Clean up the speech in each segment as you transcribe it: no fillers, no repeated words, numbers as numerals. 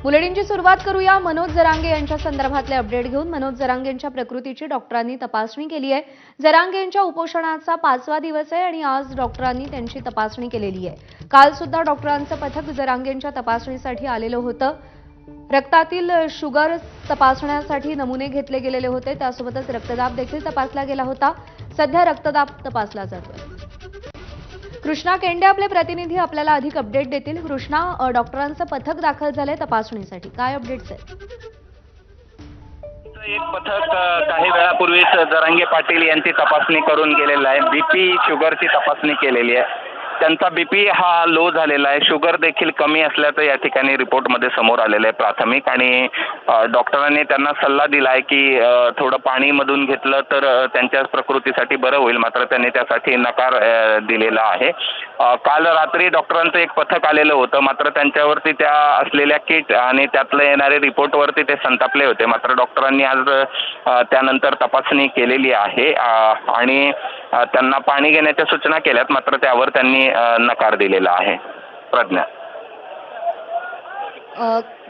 बुलेटिनची सुरुवात करूया मनोज जरांगे यांच्या संदर्भातले अपडेट घेऊन। मनोज जरांगेंच्या प्रकृतीची डॉक्टरांनी तपासणी केली आहे। जरांगेंच्या उपोषणाचा 5वा दिवस आहे आणि आज डॉक्टरांनी त्यांची तपासणी केलेली आहे। काल सुद्धा डॉक्टरांचं पथक जरांगेंच्या तपासणीसाठी आलेलं होतं। रक्तातील शुगर तपासण्यासाठी नमुने घेतले गेलेले होते, त्यासोबतच रक्तदाब देखील तपासला गेला होता। सध्या रक्तदाब तपासला जातोय। कृष्णा केंडे आपले प्रतिनिधी आपल्याला अधिक अपडेट देतील। कृष्णा, डॉक्टरांचं पथक दाखल झालंय तपासणीसाठी, काय अपडेट्स आहेत? एक पथक काही वेळापूर्वीच जरांगे पाटील यांची तपासणी करून गेलेलं आहे। बीपी शुगरची तपासणी केलेली आहे। त्यांचा बीपी हा लो झालेला आहे, शुगर देखील कमी असल्याचं या ठिकाणी रिपोर्टमध्ये समोर आलेलं आहे प्राथमिक। आणि डॉक्टरांनी त्यांना सल्ला दिला आहे की थोडं पाणी मधून घेतलं तर त्यांच्या प्रकृतीसाठी बरं होईल, मात्र त्यांनी त्यासाठी नकार दिलेला आहे। काल रात्री डॉक्टरांचं एक पथक आलेलं होतं, मात्र त्यांच्यावरती त्या असलेल्या किट आणि त्यातले येणारे रिपोर्टवरती ते संतापले होते। मात्र डॉक्टरांनी आज त्यानंतर तपासणी केलेली आहे आणि त्यांना पाणी घेण्याच्या सूचना केल्यात, मात्र त्यावर त्यांनी नकार दिलेला आहे। प्रज्ञा,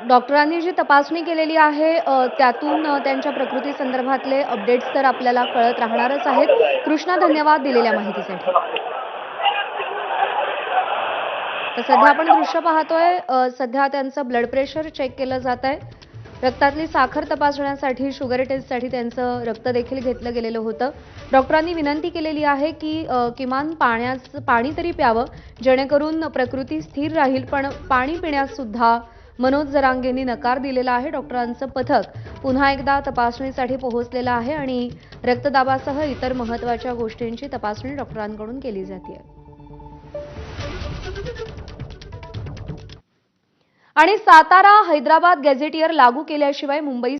डॉक्टरांनी जी तपासणी केलेली आहे त्यातून त्यांच्या प्रकृती संदर्भातले अपडेट्स तर आपल्याला कळत राहणारच आहेत। कृष्णा, धन्यवाद दिलेल्या माहितीसाठी। तर सध्या आपण दृश्य पाहतोय, सध्या त्यांचं ब्लड प्रेशर चेक केलं जात आहे। रक्तातली साखर तपासण्यासाठी, शुगर टेस्टसाठी त्यांचं रक्त देखील घेतलं गेलेलं होतं। डॉक्टरांनी विनंती केलेली आहे की किमान पाणी तरी प्यावं, जेणेकरून प्रकृती स्थिर राहील। पण पाणी पिण्यास सुद्धा मनोज जरांगेंनी नकार दिलेला आहे। डॉक्टरांचं पथक पुन्हा एकदा तपासणीसाठी पोहोचलेलं आहे आणि रक्तदाबासह इतर महत्त्वाच्या गोष्टींची तपासणी डॉक्टरांकडून केली जाते। आणि सातारा हैदराबाद गॅझेटियर लागू केल्याशिवाय मुंबई